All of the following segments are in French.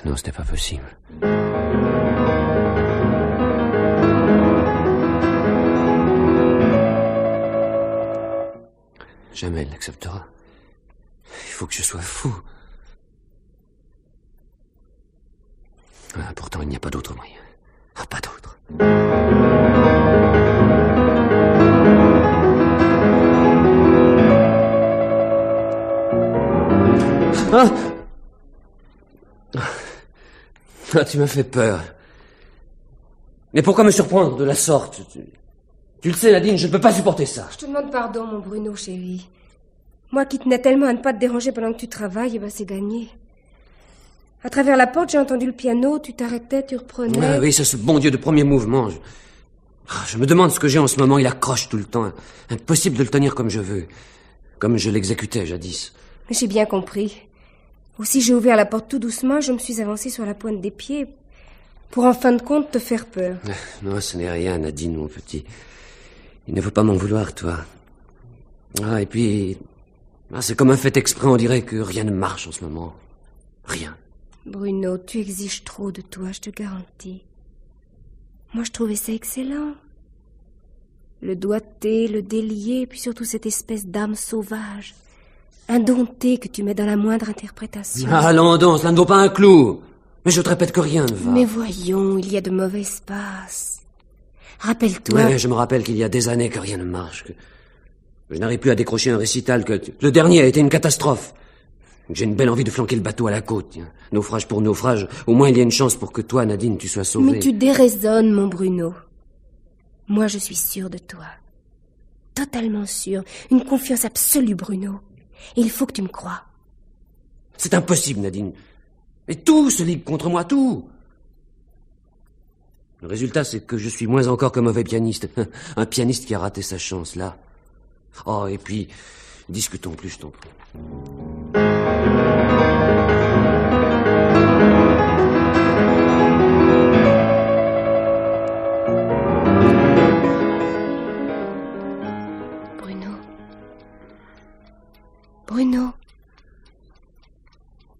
Non, c'était pas possible. Jamais elle l'acceptera. Il faut que je sois fou. Ah, pourtant, il n'y a pas d'autre moyen. Ah, pas d'autre. Ah! Ah, tu m'as fait peur. Mais pourquoi me surprendre de la sorte? Tu le sais, Nadine, je ne peux pas supporter ça. Je te demande pardon, mon Bruno, chéri. Moi qui tenais tellement à ne pas te déranger pendant que tu travailles, c'est gagné. À travers la porte, j'ai entendu le piano, tu t'arrêtais, tu reprenais... Ah, oui, c'est ce bon Dieu de premier mouvement. Je me demande ce que j'ai en ce moment, il accroche tout le temps. Impossible de le tenir comme je veux. Comme je l'exécutais jadis. Mais j'ai bien compris. Aussi, j'ai ouvert la porte tout doucement, je me suis avancée sur la pointe des pieds pour en fin de compte te faire peur. Non, ce n'est rien, Nadine, mon petit. Il ne faut pas m'en vouloir, toi. Ah, et puis... c'est comme un fait exprès, on dirait que rien ne marche en ce moment. Rien. Bruno, tu exiges trop de toi, je te garantis. Moi, je trouvais ça excellent. Le doigté, le délié, puis surtout cette espèce d'âme sauvage, indomptée que tu mets dans la moindre interprétation. Ah, allons donc, cela ne vaut pas un clou. Mais je te répète que rien ne va. Mais voyons, il y a de mauvaises passes. Rappelle-toi... Oui, je me rappelle qu'il y a des années que rien ne marche, que je n'arrive plus à décrocher un récital, que le dernier a été une catastrophe. J'ai une belle envie de flanquer le bateau à la côte. Naufrage pour naufrage, au moins il y a une chance pour que toi, Nadine, tu sois sauvée. Mais tu déraisonnes, mon Bruno. Moi, je suis sûre de toi. Totalement sûre. Une confiance absolue, Bruno. Et il faut que tu me crois. C'est impossible, Nadine. Mais tout se ligue contre moi, tout. Le résultat, c'est que je suis moins encore qu'un mauvais pianiste. Un pianiste qui a raté sa chance, là. Oh, et puis, discutons plus, je t'en prie. Bruno.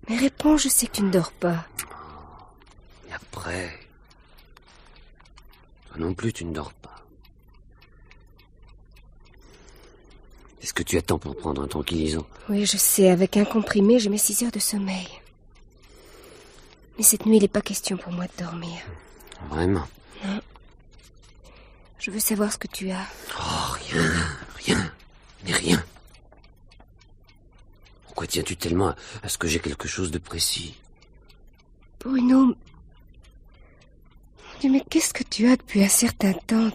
Mais réponds, je sais que tu ne dors pas. Et après... Toi non plus, tu ne dors pas. Est-ce que tu attends pour prendre un tranquillisant? Oui, je sais, avec un comprimé, je mets 6 heures de sommeil. Mais cette nuit, il n'est pas question pour moi de dormir. Vraiment? Non. Je veux savoir ce que tu as. Oh, rien, mais rien. Pourquoi tiens-tu tellement à ce que j'ai quelque chose de précis? Bruno... Mon Dieu, mais qu'est-ce que tu as depuis un certain temps?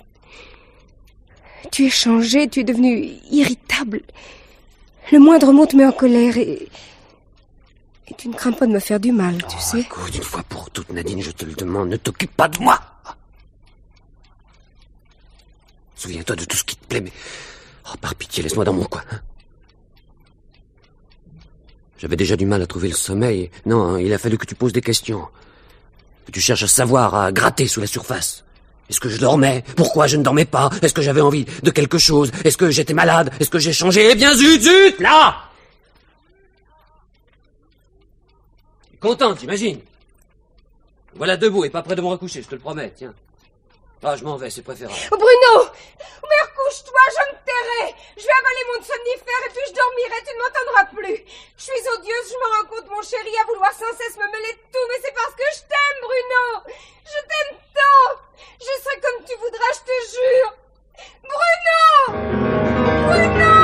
Tu es changé, tu es devenu irritable. Le moindre mot te met en colère et tu ne crains pas de me faire du mal, tu sais. Écoute, une fois pour toutes, Nadine, je te le demande, ne t'occupe pas de moi. Souviens-toi de tout ce qui te plaît, mais... Oh, par pitié, laisse-moi dans mon coin. J'avais déjà du mal à trouver le sommeil. Non, il a fallu que tu poses des questions. Que tu cherches à savoir, à gratter sous la surface. Est-ce que je dormais? Pourquoi je ne dormais pas? Est-ce que j'avais envie de quelque chose? Est-ce que j'étais malade? Est-ce que j'ai changé? Eh bien, zut, là! Tu es content, t'imagines? Voilà debout et pas près de me recoucher, je te le promets, tiens. Ah, je m'en vais, c'est préférable. Oh, Bruno! Mais recouche-toi, je me tairai. Je vais avaler mon somnifère et puis je dormirai, tu ne m'entendras plus. Je suis odieuse, je me rends compte, mon chéri, à vouloir sans cesse me mêler de tout, mais c'est parce que je t'aime, Bruno. Je t'aime tant. Je serai comme tu voudras, je te jure. Bruno! Bruno!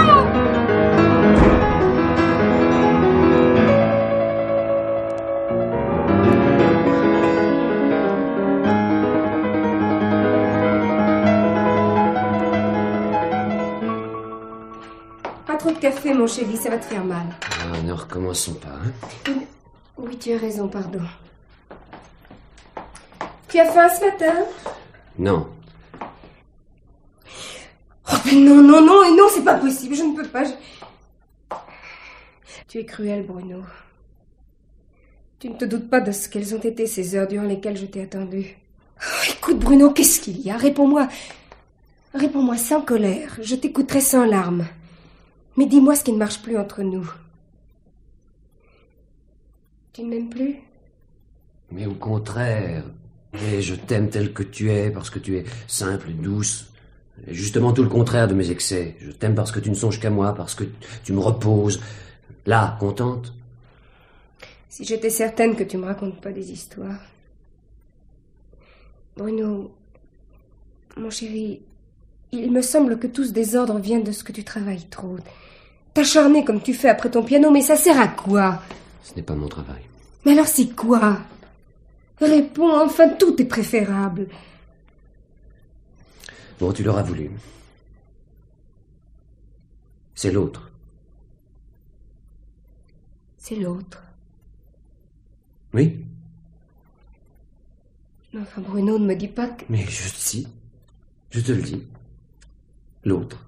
Pas trop de café, mon chéri, ça va te faire mal. Ah, ne recommençons pas, hein? Oui, tu as raison, pardon. Tu as faim ce matin? Non. Oh, mais non, non, non, et non, c'est pas possible, je ne peux pas. Tu es cruel, Bruno. Tu ne te doutes pas de ce qu'elles ont été ces heures durant lesquelles je t'ai attendu. Oh, écoute, Bruno, qu'est-ce qu'il y a? Réponds-moi. Réponds-moi sans colère. Je t'écouterai sans larmes. Mais dis-moi ce qui ne marche plus entre nous. Tu ne m'aimes plus? Mais au contraire. Et je t'aime tel que tu es, parce que tu es simple, douce. Et justement tout le contraire de mes excès. Je t'aime parce que tu ne songes qu'à moi, parce que tu me reposes. Là, contente. Si j'étais certaine que tu me racontes pas des histoires. Bruno, mon chéri, il me semble que tout ce désordre vient de ce que tu travailles trop. T'acharner comme tu fais après ton piano, mais ça sert à quoi? Ce n'est pas mon travail. Mais alors c'est quoi? Réponds, enfin, tout est préférable. Bon, tu l'auras voulu. C'est l'autre. C'est l'autre. Oui? Mais enfin, Bruno, ne me dis pas que... Mais je te le dis. L'autre.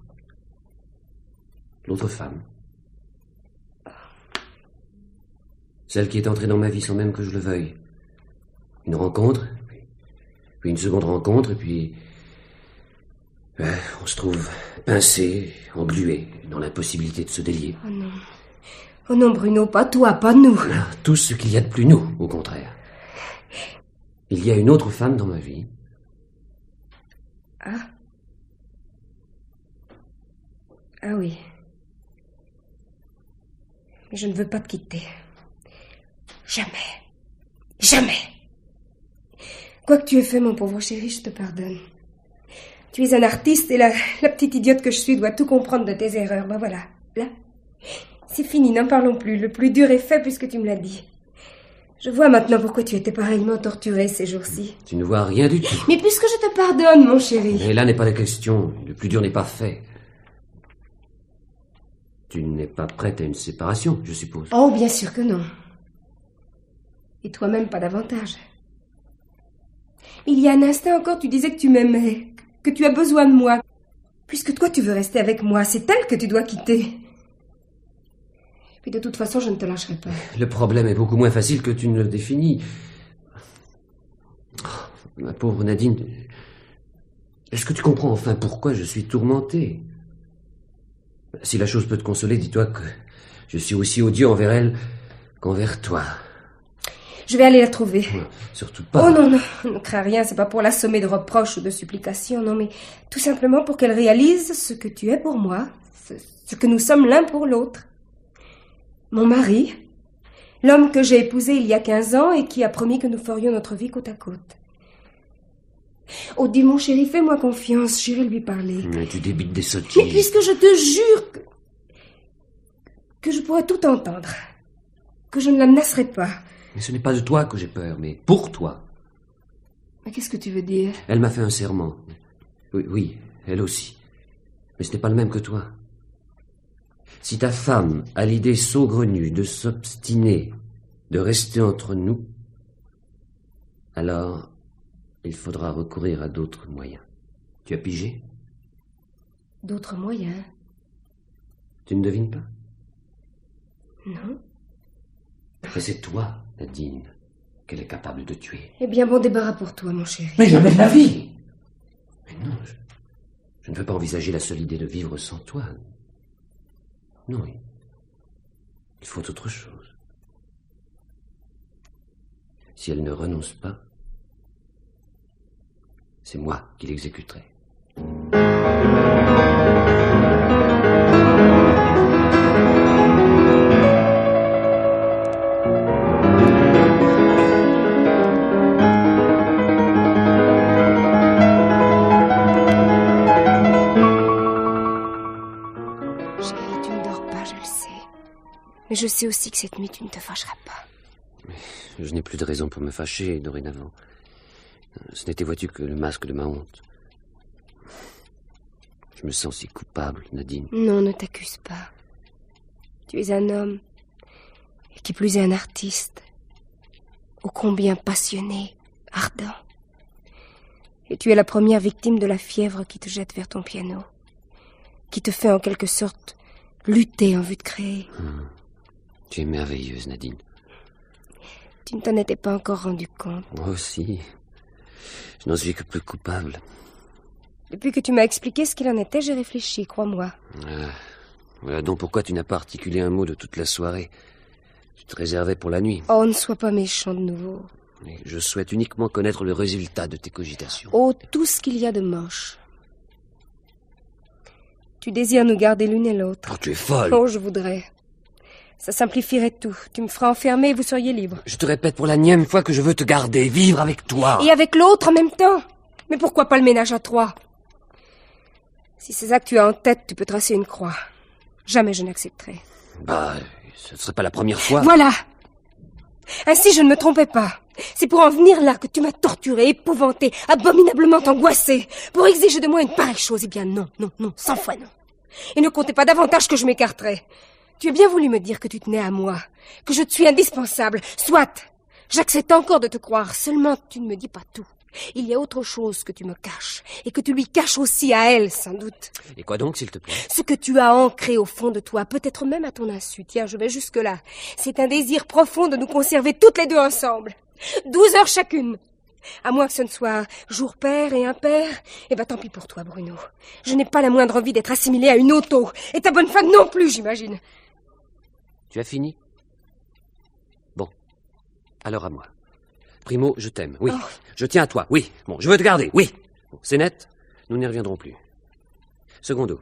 L'autre femme. Celle qui est entrée dans ma vie sans même que je le veuille. Une rencontre, puis une seconde rencontre, et puis... on se trouve pincé, englué, dans l'impossibilité de se délier. Oh non. Oh non, Bruno, pas toi, pas nous. Tout ce qu'il y a de plus nous, au contraire. Il y a une autre femme dans ma vie. Ah? Ah oui. Mais je ne veux pas te quitter. Jamais. Jamais. Quoi que tu aies fait, mon pauvre chéri, je te pardonne. Tu es un artiste et la petite idiote que je suis doit tout comprendre de tes erreurs. Ben voilà, là. C'est fini, n'en parlons plus. Le plus dur est fait puisque tu me l'as dit. Je vois maintenant pourquoi tu étais pareillement torturé ces jours-ci. Tu ne vois rien du tout. Mais puisque je te pardonne, mon chéri. Mais là n'est pas la question. Le plus dur n'est pas fait. Tu n'es pas prête à une séparation, je suppose. Oh, bien sûr que non. Et toi-même, pas davantage. Il y a un instant encore, tu disais que tu m'aimais, que tu as besoin de moi. Puisque toi, tu veux rester avec moi, c'est elle que tu dois quitter. Et puis de toute façon, je ne te lâcherai pas. Le problème est beaucoup moins facile que tu ne le définis. Oh, ma pauvre Nadine, est-ce que tu comprends enfin pourquoi je suis tourmenté? Si la chose peut te consoler, dis-toi que je suis aussi odieux envers elle qu'envers toi. Je vais aller la trouver. Surtout pas. Oh non, non, ne crains rien, c'est pas pour l'assommer de reproches ou de supplications, non, mais tout simplement pour qu'elle réalise ce que tu es pour moi, ce que nous sommes l'un pour l'autre. Mon mari, l'homme que j'ai épousé il y a 15 ans et qui a promis que nous ferions notre vie côte à côte. Oh, dis mon chéri, fais-moi confiance, j'irai lui parler. Mais tu débites des sottises. Mais puisque je te jure que je pourrais tout entendre, que je ne la menacerai pas. Mais ce n'est pas de toi que j'ai peur, mais pour toi. Mais qu'est-ce que tu veux dire? Elle m'a fait un serment. Oui, elle aussi. Mais ce n'est pas le même que toi. Si ta femme a l'idée saugrenue de s'obstiner, de rester entre nous, alors il faudra recourir à d'autres moyens. Tu as pigé? D'autres moyens? Tu ne devines pas? Non. Mais c'est toi, Nadine, qu'elle est capable de tuer. Eh bien, bon débarras pour toi, mon chéri. Mais jamais de la vie! Mais non, je ne veux pas envisager la seule idée de vivre sans toi. Non, il faut autre chose. Si elle ne renonce pas, c'est moi qui l'exécuterai. Mais je sais aussi que cette nuit, tu ne te fâcheras pas. Mais je n'ai plus de raison pour me fâcher, dorénavant. Ce n'était, vois-tu, que le masque de ma honte. Je me sens si coupable, Nadine. Non, ne t'accuse pas. Tu es un homme, et qui plus est un artiste. Ô combien passionné, ardent. Et tu es la première victime de la fièvre qui te jette vers ton piano, qui te fait en quelque sorte lutter en vue de créer. Tu es merveilleuse, Nadine. Tu ne t'en étais pas encore rendu compte. Moi aussi. Je n'en suis que plus coupable. Depuis que tu m'as expliqué ce qu'il en était, j'ai réfléchi, crois-moi. Voilà donc pourquoi tu n'as pas articulé un mot de toute la soirée. Tu te réservais pour la nuit. Oh, ne sois pas méchant de nouveau. Mais je souhaite uniquement connaître le résultat de tes cogitations. Oh, tout ce qu'il y a de moche. Tu désires nous garder l'une et l'autre. Oh, tu es folle. Oh, je voudrais. Ça simplifierait tout. Tu me feras enfermer et vous seriez libre. Je te répète pour la nième fois que je veux te garder, vivre avec toi. Et avec l'autre en même temps. Mais pourquoi pas le ménage à trois? Si c'est ça que tu as en tête, tu peux tracer une croix. Jamais je n'accepterai. Ce ne serait pas la première fois. Voilà. Ainsi, je ne me trompais pas. C'est pour en venir là que tu m'as torturé, épouvanté, abominablement angoissé, pour exiger de moi une pareille chose. Eh bien non, non, non, 100 fois non. Et ne comptez pas davantage que je m'écarterai. Tu as bien voulu me dire que tu tenais à moi, que je te suis indispensable. Soit, j'accepte encore de te croire, seulement tu ne me dis pas tout. Il y a autre chose que tu me caches, et que tu lui caches aussi à elle, sans doute. Et quoi donc, s'il te plaît? Ce que tu as ancré au fond de toi, peut-être même à ton insu. Tiens, je vais jusque-là. C'est un désir profond de nous conserver toutes les deux ensemble. 12 heures chacune. À moins que ce ne soit jour pair et impair, eh ben tant pis pour toi, Bruno. Je n'ai pas la moindre envie d'être assimilée à une auto. Et ta bonne femme non plus, j'imagine. Tu as fini? Bon. Alors à moi. Primo, je t'aime, oui. Oh. Je tiens à toi, oui. Bon, je veux te garder, oui. Bon, c'est net, nous n'y reviendrons plus. Secondo,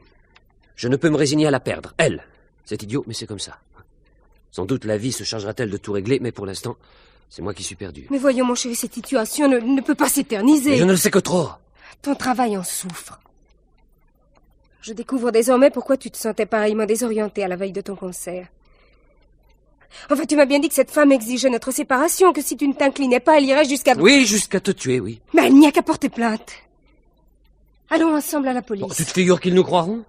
je ne peux me résigner à la perdre, elle. C'est idiot, mais c'est comme ça. Sans doute la vie se chargera-t-elle de tout régler, mais pour l'instant, c'est moi qui suis perdu. Mais voyons, mon chéri, cette situation ne peut pas s'éterniser. Mais je ne le sais que trop. Ton travail en souffre. Je découvre désormais pourquoi tu te sentais pareillement désorienté à la veille de ton concert. Enfin, tu m'as bien dit que cette femme exigeait notre séparation, que si tu ne t'inclinais pas, elle irait jusqu'à... Oui, jusqu'à te tuer, oui. Mais elle n'y a qu'à porter plainte. Allons ensemble à la police. Bon, tu te figures qu'ils nous croiront?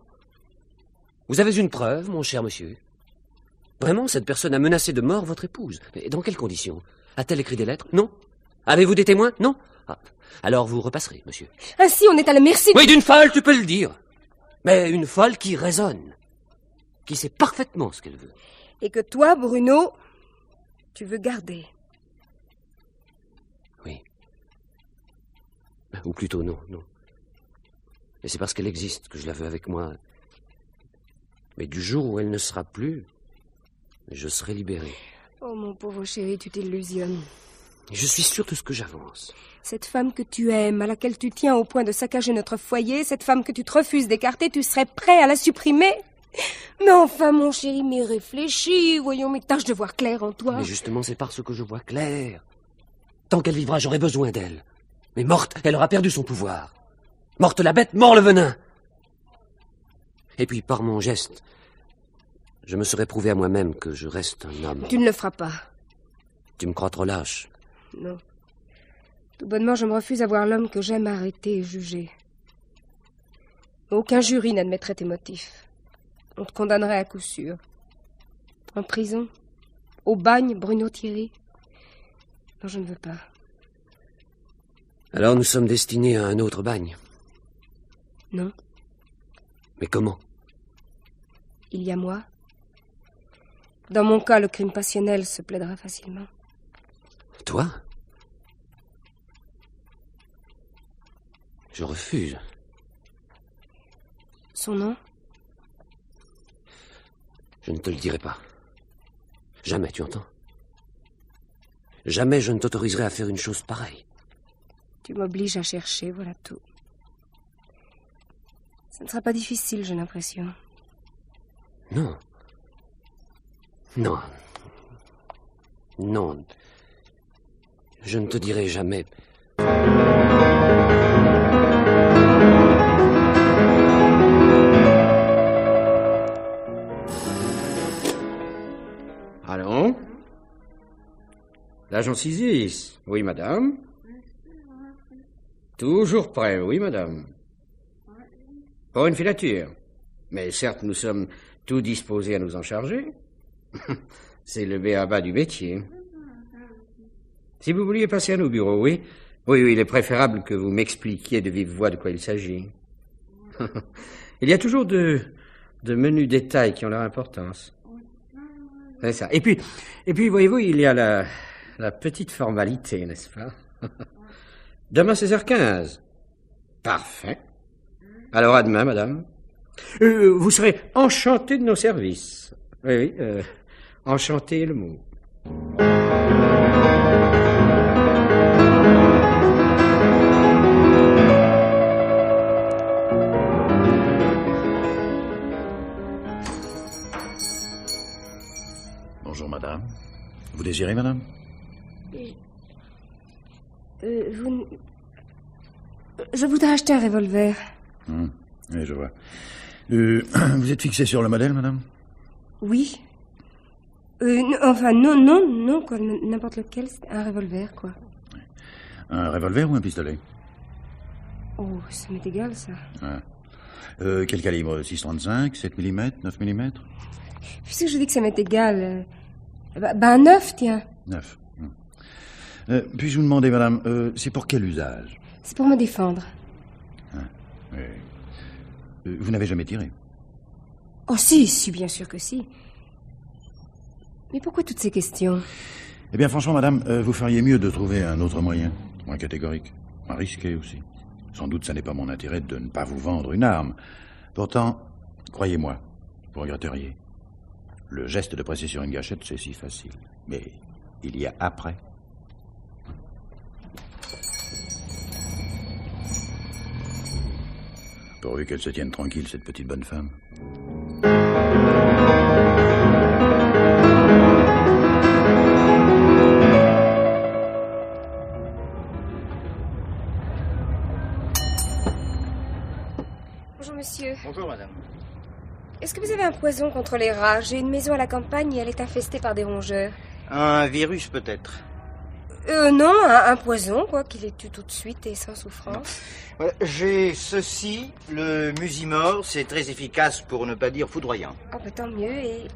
Vous avez une preuve, mon cher monsieur? Vraiment, cette personne a menacé de mort votre épouse. Mais dans quelles conditions? A-t-elle écrit des lettres? Non. Avez-vous des témoins? Non. Alors vous repasserez, monsieur. Ainsi, on est à la merci... Oui, d'une folle, tu peux le dire. Mais une folle qui raisonne. Qui sait parfaitement ce qu'elle veut. Et que toi, Bruno, tu veux garder. Oui. Ou plutôt non. Et c'est parce qu'elle existe que je la veux avec moi. Mais du jour où elle ne sera plus, je serai libéré. Oh, mon pauvre chéri, tu t'illusionnes. Je suis sûr de ce que j'avance. Cette femme que tu aimes, à laquelle tu tiens au point de saccager notre foyer, cette femme que tu te refuses d'écarter, tu serais prêt à la supprimer? Mais enfin, mon chéri, mais réfléchis, voyons, mais tâche de voir clair en toi. Mais justement, c'est parce que je vois clair. Tant qu'elle vivra, j'aurai besoin d'elle. Mais morte, elle aura perdu son pouvoir. Morte la bête, mort le venin. Et puis, par mon geste, je me serais prouvé à moi-même que je reste un homme. Tu ne le feras pas. Tu me crois trop lâche? Non. Tout bonnement, je me refuse à voir l'homme que j'aime arrêter et juger. Aucun jury n'admettrait tes motifs. On te condamnerait à coup sûr. En prison? Au bagne, Bruno Thierry? Non, je ne veux pas. Alors nous sommes destinés à un autre bagne? Non. Mais comment? Il y a moi. Dans mon cas, le crime passionnel se plaidera facilement. Toi? Je refuse. Son nom? Je ne te le dirai pas. Jamais, tu entends? Jamais je ne t'autoriserai à faire une chose pareille. Tu m'obliges à chercher, voilà tout. Ce ne sera pas difficile, j'ai l'impression. Non. Non. Non. Je ne te dirai jamais. Allons? L'agent Cisis. Oui, madame. Toujours prêt, oui, madame. Pour une filature. Mais certes, nous sommes tout disposés à nous en charger. C'est le b.a.-ba du métier. Si vous vouliez passer à nos bureaux, oui, Oui, il est préférable que vous m'expliquiez de vive voix de quoi il s'agit. Il y a toujours de menus détails qui ont leur importance. C'est ça. Et puis, voyez-vous, il y a la petite formalité, n'est-ce pas? Demain, 16h15. Parfait. Alors, à demain, madame. Vous serez enchanté de nos services. Oui, enchanté est le mot. Bonjour, madame. Vous désirez, madame? Je voudrais acheter un revolver. Oui, je vois. Vous êtes fixé sur le modèle, madame? Oui. Non, quoi. N'importe lequel, c'est un revolver, quoi. Un revolver ou un pistolet? Oh, ça m'est égal, ça. Ah. Quel calibre? 6,35, 7 mm, 9 mm? Puisque je dis que ça m'est égal... un 9, tiens. 9. Puis-je vous demander, madame, c'est pour quel usage? C'est pour me défendre. Ah, oui. Vous n'avez jamais tiré? Oh, si, bien sûr que si. Mais pourquoi toutes ces questions? Eh bien, franchement, madame, vous feriez mieux de trouver un autre moyen, moins catégorique, moins risqué aussi. Sans doute, ça n'est pas mon intérêt de ne pas vous vendre une arme. Pourtant, croyez-moi, vous regretteriez. Le geste de presser sur une gâchette, c'est si facile. Mais il y a après. Pourvu qu'elle se tienne tranquille, cette petite bonne femme. Bonjour, monsieur. Bonjour, madame. Est-ce que vous avez un poison contre les rats? J'ai une maison à la campagne et elle est infestée par des rongeurs. Un virus, peut-être? Non, un poison, quoi, qui les tue tout de suite et sans souffrance. Voilà, j'ai ceci, le Musimor, c'est très efficace pour ne pas dire foudroyant. Ah, bah, tant mieux. Et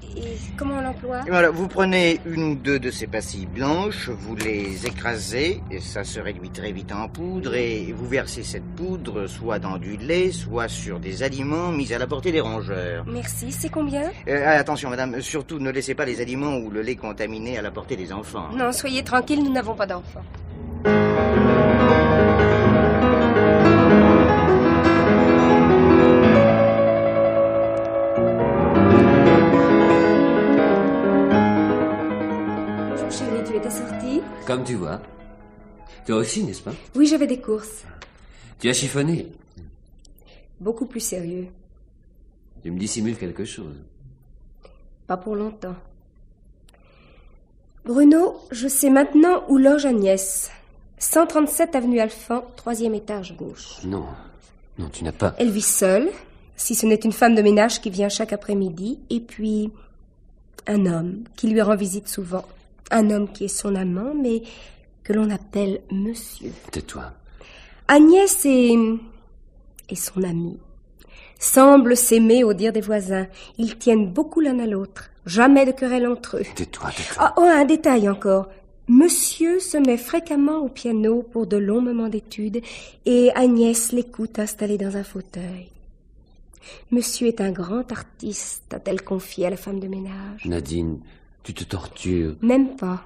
comment on l'emploie? Et voilà, vous prenez une ou deux de ces pastilles blanches, vous les écrasez, et ça se réduit très vite en poudre, et vous versez cette poudre soit dans du lait, soit sur des aliments mis à la portée des rongeurs. Merci, c'est combien? Attention, madame, surtout ne laissez pas les aliments ou le lait contaminé à la portée des enfants. Non, soyez tranquille, nous n'avons pas d'enfants. Bonjour chérie, tu étais sortie? Comme tu vois. Toi aussi, n'est-ce pas? Oui, j'avais des courses. Tu as chiffonné. Beaucoup plus sérieux. Tu me dissimules quelque chose. Pas pour longtemps. Bruno, je sais maintenant où loge Agnès. 137 avenue Alphand, 3e étage gauche. Non, tu n'as pas... Elle vit seule, si ce n'est une femme de ménage qui vient chaque après-midi, et puis un homme qui lui rend visite souvent. Un homme qui est son amant, mais que l'on appelle monsieur. Tais-toi. Agnès et son ami semblent s'aimer au dire des voisins. Ils tiennent beaucoup l'un à l'autre. Jamais de querelle entre eux. Tais-toi. Ah, oh, un détail encore. Monsieur se met fréquemment au piano pour de longs moments d'étude et Agnès l'écoute installée dans un fauteuil. Monsieur est un grand artiste, a-t-elle confié à la femme de ménage. Nadine, tu te tortures. Même pas.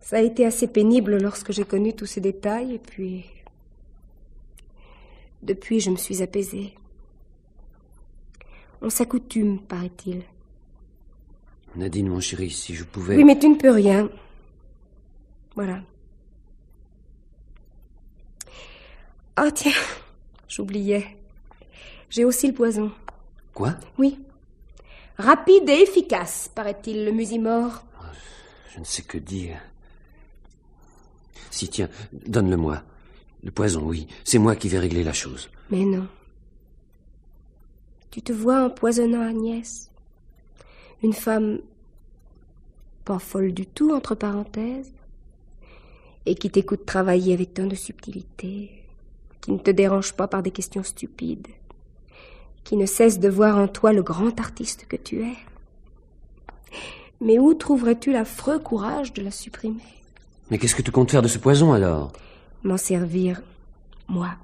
Ça a été assez pénible lorsque j'ai connu tous ces détails et puis... Depuis, je me suis apaisée. On s'accoutume, paraît-il. Nadine, mon chéri, si je pouvais... Oui, mais tu ne peux rien. Voilà. Ah, tiens, j'oubliais. J'ai aussi le poison. Quoi? Oui. Rapide et efficace, paraît-il, le Musimor. Je ne sais que dire. Si, tiens, donne-le-moi. Le poison, oui. C'est moi qui vais régler la chose. Mais non. Tu te vois empoisonnant Agnès. Une femme pas folle du tout, entre parenthèses, et qui t'écoute travailler avec tant de subtilité, qui ne te dérange pas par des questions stupides, qui ne cesse de voir en toi le grand artiste que tu es. Mais où trouverais-tu l'affreux courage de la supprimer? Mais qu'est-ce que tu comptes faire de ce poison, alors? M'en servir, moi.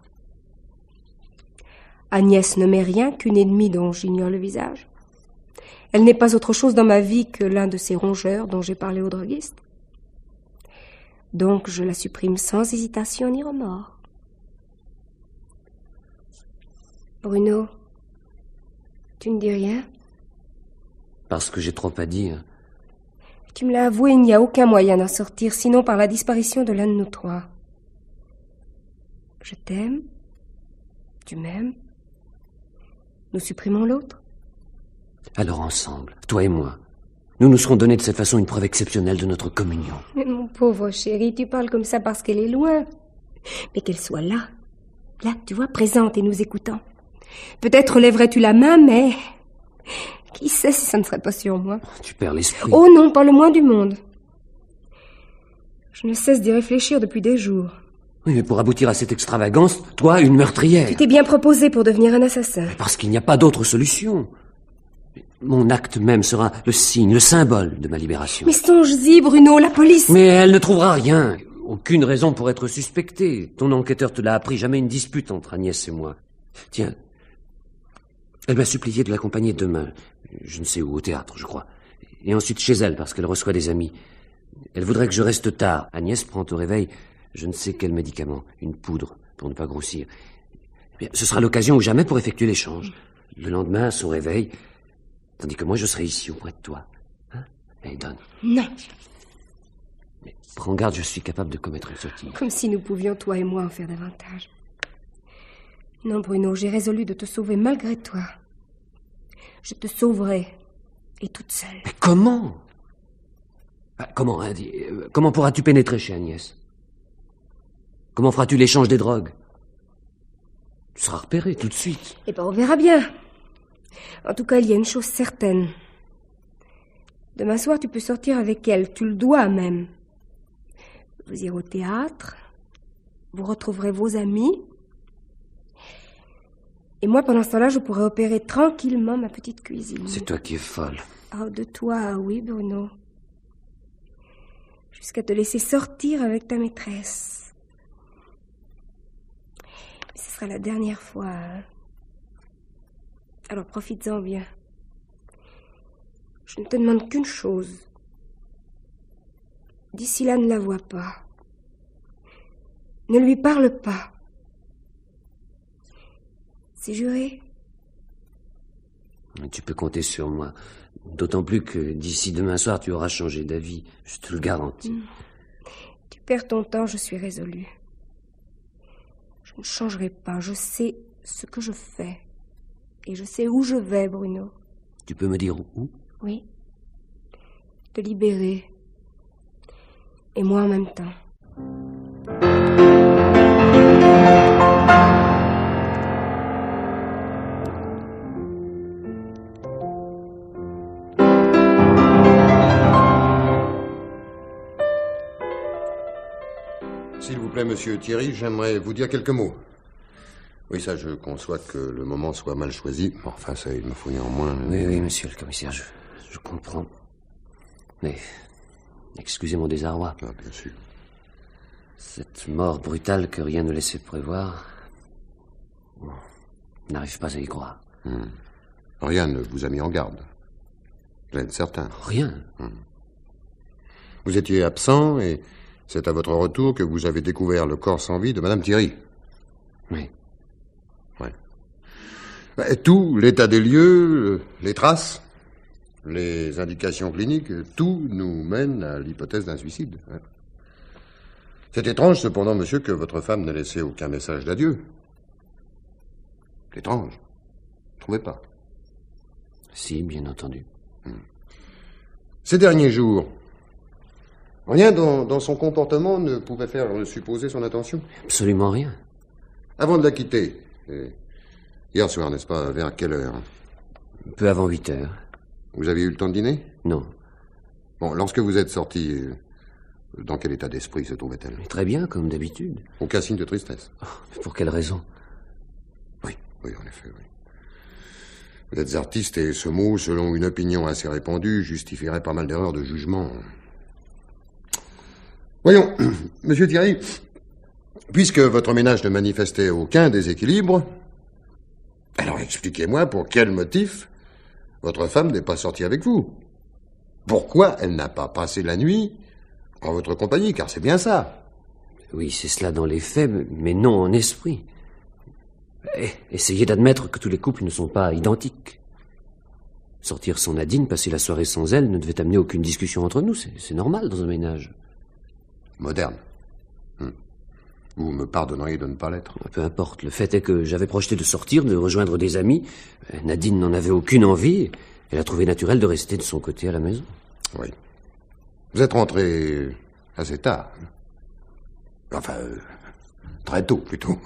Agnès ne m'est rien qu'une ennemie dont j'ignore le visage. Elle n'est pas autre chose dans ma vie que l'un de ces rongeurs dont j'ai parlé au droguiste. Donc je la supprime sans hésitation ni remords. Bruno, tu ne dis rien? Parce que j'ai trop à dire. Tu me l'as avoué, il n'y a aucun moyen d'en sortir, sinon par la disparition de l'un de nous trois. Je t'aime, tu m'aimes, nous supprimons l'autre. Alors ensemble, toi et moi, nous nous serons donné de cette façon une preuve exceptionnelle de notre communion. Mais mon pauvre chéri, tu parles comme ça parce qu'elle est loin. Mais qu'elle soit là, tu vois, présente et nous écoutant. Peut-être lèverais-tu la main, mais... Qui sait si ça ne serait pas sur moi? Tu perds l'esprit. Oh non, pas le moins du monde. Je ne cesse d'y réfléchir depuis des jours. Oui, mais pour aboutir à cette extravagance, toi, une meurtrière. Tu t'es bien proposé pour devenir un assassin. Parce qu'il n'y a pas d'autre solution. Mon acte même sera le signe, le symbole de ma libération. Mais songe-y, Bruno, la police... Mais elle ne trouvera rien. Aucune raison pour être suspectée. Ton enquêteur te l'a appris, jamais une dispute entre Agnès et moi. Tiens, elle m'a supplié de l'accompagner demain. Je ne sais où, au théâtre, je crois. Et ensuite chez elle, parce qu'elle reçoit des amis. Elle voudrait que je reste tard. Agnès prend au réveil je ne sais quel médicament, une poudre, pour ne pas grossir. Eh bien, ce sera l'occasion ou jamais pour effectuer l'échange. Le lendemain, à son réveil, tandis que moi je serai ici, auprès de toi. Hein? Allez, donne. Non. Mais prends garde, je suis capable de commettre une sottise. Comme si nous pouvions, toi et moi, en faire davantage. Non, Bruno, j'ai résolu de te sauver malgré toi. Je te sauverai, et toute seule. Mais comment? Comment, hein, comment pourras-tu pénétrer chez Agnès? Comment feras-tu l'échange des drogues? Tu seras repéré tout de suite. Eh ben, on verra bien. En tout cas, il y a une chose certaine. Demain soir, tu peux sortir avec elle. Tu le dois même. Vous irez au théâtre. Vous retrouverez vos amis. Et moi, pendant ce temps-là, je pourrai opérer tranquillement ma petite cuisine. C'est toi qui es folle. Oh, de toi, oui, Bruno. Jusqu'à te laisser sortir avec ta maîtresse. Mais ce sera la dernière fois, hein. Alors profites-en bien. Je ne te demande qu'une chose. D'ici là, ne la vois pas. Ne lui parle pas. C'est juré? Tu peux compter sur moi. D'autant plus que d'ici demain soir, tu auras changé d'avis. Je te le garantis. Tu perds ton temps, je suis résolue. Je ne changerai pas. Je sais ce que je fais. Et je sais où je vais, Bruno. Tu peux me dire où? Oui. Te libérer. Et moi en même temps. S'il vous plaît, monsieur Thierry, j'aimerais vous dire quelques mots. Oui, ça, je conçois que le moment soit mal choisi. Enfin, ça, il me faut néanmoins... Oui, monsieur le commissaire, je comprends. Mais, excusez mon désarroi. Ah, bien sûr. Cette mort brutale que rien ne laissait prévoir... je n'arrive pas à y croire. Rien ne vous a mis en garde. Vous êtes certain? Rien. Vous étiez absent et c'est à votre retour que vous avez découvert le corps sans vie de Madame Thierry. Oui. Ouais. Tout, l'état des lieux, les traces, les indications cliniques, tout nous mène à l'hypothèse d'un suicide. C'est étrange, cependant, monsieur, que votre femme n'ait laissé aucun message d'adieu. C'est étrange. Vous ne trouvez pas? Si, bien entendu. Ces derniers jours, rien dans son comportement ne pouvait faire supposer son intention? Absolument rien. Avant de la quitter, hier soir, n'est-ce pas? Vers quelle heure? Peu avant 8 heures. Vous avez eu le temps de dîner? Non. Bon, lorsque vous êtes sorti, dans quel état d'esprit se trouvait-elle? Très bien, comme d'habitude. Aucun signe de tristesse? Mais pour quelle raison? Oui, en effet, oui. Vous êtes artiste et ce mot, selon une opinion assez répandue, justifierait pas mal d'erreurs de jugement. Voyons, monsieur Thierry, puisque votre ménage ne manifestait aucun déséquilibre, alors expliquez-moi pour quel motif votre femme n'est pas sortie avec vous. Pourquoi elle n'a pas passé la nuit en votre compagnie, car c'est bien ça. Oui, c'est cela dans les faits, mais non en esprit. Essayez d'admettre que tous les couples ne sont pas identiques. Sortir sans Nadine, passer la soirée sans elle, ne devait amener aucune discussion entre nous. C'est normal dans un ménage. Moderne. Vous me pardonneriez de ne pas l'être. Peu importe. Le fait est que j'avais projeté de sortir, de rejoindre des amis. Nadine n'en avait aucune envie. Elle a trouvé naturel de rester de son côté à la maison. Oui. Vous êtes rentré assez tard. Enfin, très tôt, plutôt.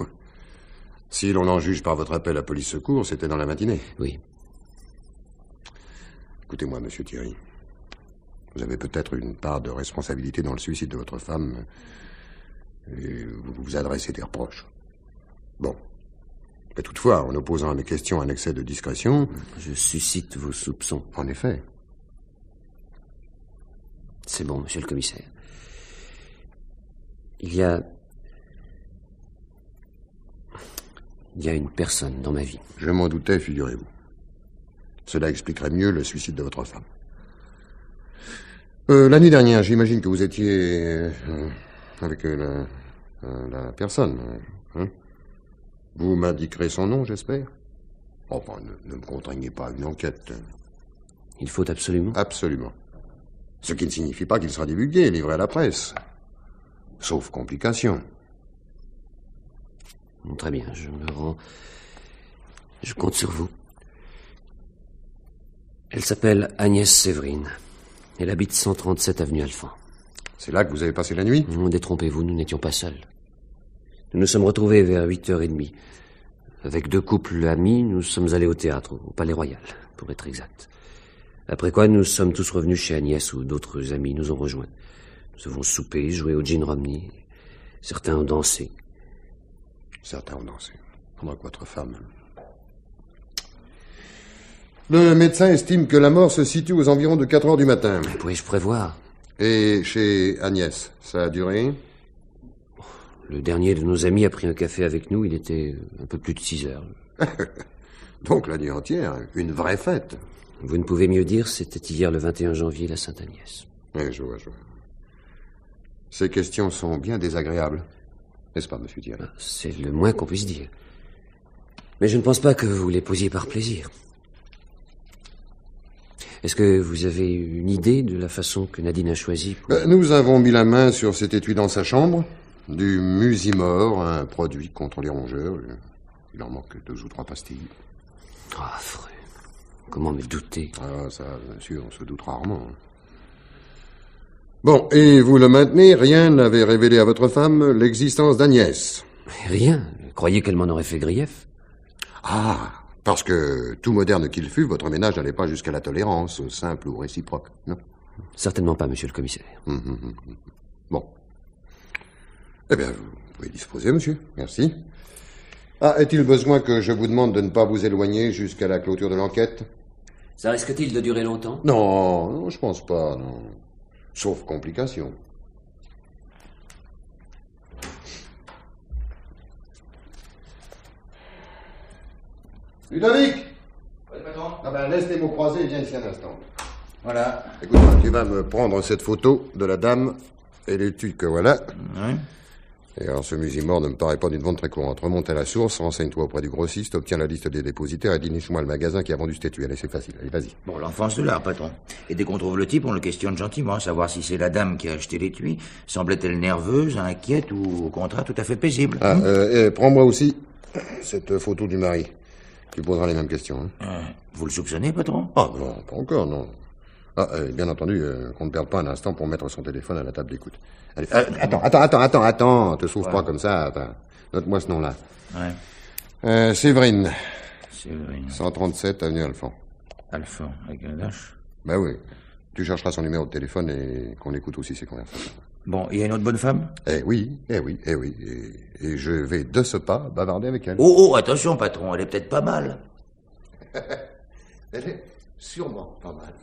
Si l'on en juge par votre appel à police secours, c'était dans la matinée. Oui. Écoutez-moi, monsieur Thierry. Vous avez peut-être une part de responsabilité dans le suicide de votre femme. Et vous vous adressez des reproches. Bon. Mais toutefois, en opposant à mes questions un excès de discrétion... Je suscite vos soupçons. En effet. C'est bon, monsieur le commissaire. Il y a une personne dans ma vie. Je m'en doutais, figurez-vous. Cela expliquerait mieux le suicide de votre femme. La nuit dernière, j'imagine que vous étiez avec la personne. Hein? Vous m'indiquerez son nom, j'espère? Enfin, ne me contraignez pas à une enquête. Il faut absolument? Absolument. Ce qui ne signifie pas qu'il sera divulgué, livré à la presse. Sauf complications. Bon, très bien, je me rends. Je compte sur vous. Elle s'appelle Agnès Séverine. Elle habite 137 avenue Alphand. C'est là que vous avez passé la nuit? Non, détrompez-vous, nous n'étions pas seuls. Nous nous sommes retrouvés vers 8h30. Avec 2 couples amis, nous sommes allés au théâtre, au Palais Royal, pour être exact. Après quoi, nous sommes tous revenus chez Agnès, où d'autres amis nous ont rejoints. Nous avons soupé, joué au gin Romney. Certains ont dansé. Certains ont dansé. Pendant que votre femme... Le médecin estime que la mort se situe aux environs de 4 heures du matin. Puis-je prévoir? Et chez Agnès, ça a duré? Le dernier de nos amis a pris un café avec nous, il était un peu plus de 6 heures. Donc la nuit entière, une vraie fête. Vous ne pouvez mieux dire, c'était hier le 21 janvier, la Sainte-Agnès. Oui, je vois. Ces questions sont bien désagréables. N'est-ce pas, monsieur Thierry? C'est le moins qu'on puisse dire. Mais je ne pense pas que vous les posiez par plaisir. Est-ce que vous avez une idée de la façon que Nadine a choisie pour... Nous avons mis la main sur cet étui dans sa chambre. Du Musimor, un produit contre les rongeurs. Il en manque 2 ou 3 pastilles. Oh, affreux. Comment me douter? Ah, ça, bien sûr, on se doute rarement. Bon, et vous le maintenez, rien n'avait révélé à votre femme l'existence d'Agnès? Rien. Croyez qu'elle m'en aurait fait grief? Ah, parce que, tout moderne qu'il fût, votre ménage n'allait pas jusqu'à la tolérance, simple ou réciproque, non? Certainement pas, monsieur le commissaire. Bon. Eh bien, vous pouvez disposer, monsieur. Merci. Ah, est-il besoin que je vous demande de ne pas vous éloigner jusqu'à la clôture de l'enquête? Ça risque-t-il de durer longtemps? Non, je pense pas, non. Sauf complications. Ludovic! Oui, patron. Ah ben, laisse tes mots croisés et viens ici un instant. Voilà. Écoute-moi, tu vas me prendre cette photo de la dame et l'étui que voilà. Oui. Et alors, ce Musimor ne me paraît pas d'une vente très courante. Remonte à la source, renseigne-toi auprès du grossiste, obtiens la liste des dépositaires et déniche-moi le magasin qui a vendu cet étui. Allez, c'est facile. Allez, vas-y. Bon, l'enfance de l'art, patron. Et dès qu'on trouve le type, on le questionne gentiment, savoir si c'est la dame qui a acheté l'étui. Semblait-elle nerveuse, inquiète ou au contraire tout à fait paisible? Ah, prends-moi aussi cette photo du mari. Tu poseras les mêmes questions. Hein. Vous le soupçonnez, patron? Oh, non, pas encore, non. Ah, bien entendu, qu'on ne perde pas un instant pour mettre son téléphone à la table d'écoute. Allez, attends, te sauve pas comme ça. Attends. Note-moi ce nom-là. Ouais. Séverine. Séverine. 137 avenue Alphand. Alphand, avec un H. Ben oui. Tu chercheras son numéro de téléphone et qu'on écoute aussi ses conversations. Bon, il y a une autre bonne femme? Eh oui. Et je vais de ce pas bavarder avec elle. Oh, attention, patron, elle est peut-être pas mal. Elle est sûrement pas mal.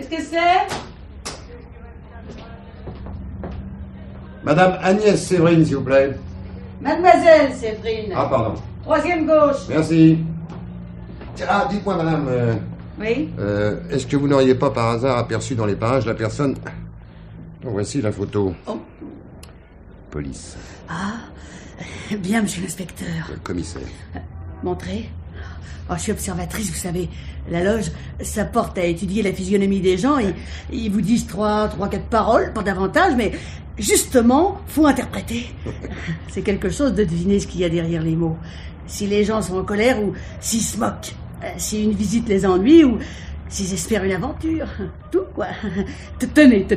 Qu'est-ce que c'est? Madame Agnès Séverine, s'il vous plaît. Mademoiselle Séverine. Ah, pardon. Troisième gauche. Merci. Tiens, dites-moi, madame, Oui? est-ce que vous n'auriez pas par hasard aperçu dans les parages la personne... Oh, voici la photo. Oh. Police. Ah, bien, monsieur l'inspecteur. Le commissaire. Montrez. Oh, je suis observatrice, vous savez. La loge, ça porte à étudier la physionomie des gens. Ils vous disent 3-4 paroles, pas davantage, mais justement, faut interpréter. C'est quelque chose de deviner ce qu'il y a derrière les mots. Si les gens sont en colère ou s'ils se moquent. Si une visite les ennuie ou s'ils espèrent une aventure. Tout, quoi. Tenez,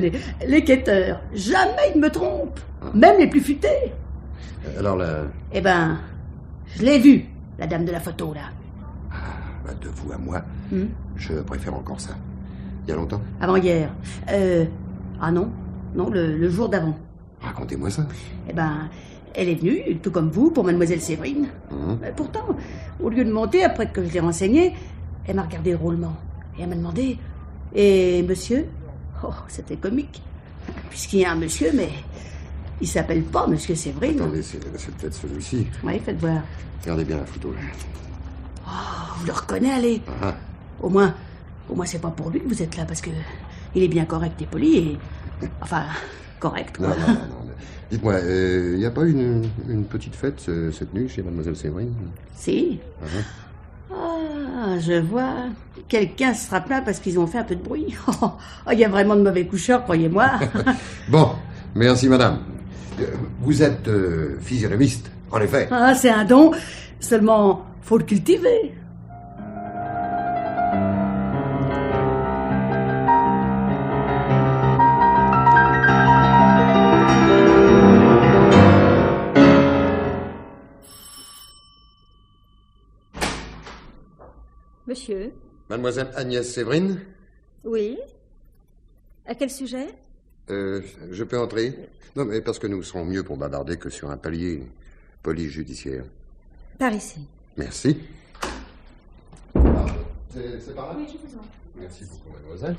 les quêteurs, jamais ils ne me trompent. Même les plus futés. Alors là... Eh ben, je l'ai vue, la dame de la photo, là. Bah, de vous à moi, je préfère encore ça. Il y a longtemps? Avant-hier. Ah non, le jour d'avant. Racontez-moi ça. Eh ben, elle est venue, tout comme vous, pour mademoiselle Séverine. Pourtant, au lieu de monter, après que je l'ai renseignée, elle m'a regardé drôlement. Et elle m'a demandé, et monsieur? Oh, c'était comique. Puisqu'il y a un monsieur, mais il s'appelle pas monsieur Séverine. Attendez, c'est peut-être celui-ci. Oui, faites voir. Regardez bien la photo, là. Oh, vous le reconnaissez, allez. Ah. Au moins, c'est pas pour lui que vous êtes là, parce que il est bien correct et poli et... Enfin, correct, quoi. Non. Dites-moi, il n'y a pas une petite fête cette nuit chez mademoiselle Séverine? Si. Ah, je vois. Quelqu'un se sera plaint parce qu'ils ont fait un peu de bruit. Oh, il y a vraiment de mauvais coucheurs, croyez-moi. Bon, merci madame. Vous êtes physionomiste, en effet. Ah, c'est un don. Seulement, faut le cultiver. Monsieur? Mademoiselle Agnès Séverine? Oui? À quel sujet? Je peux entrer? Non, mais parce que nous serons mieux pour bavarder que sur un palier police judiciaire. Par ici. Merci. C'est par là? Oui, je vous en prie. Merci beaucoup, mademoiselle.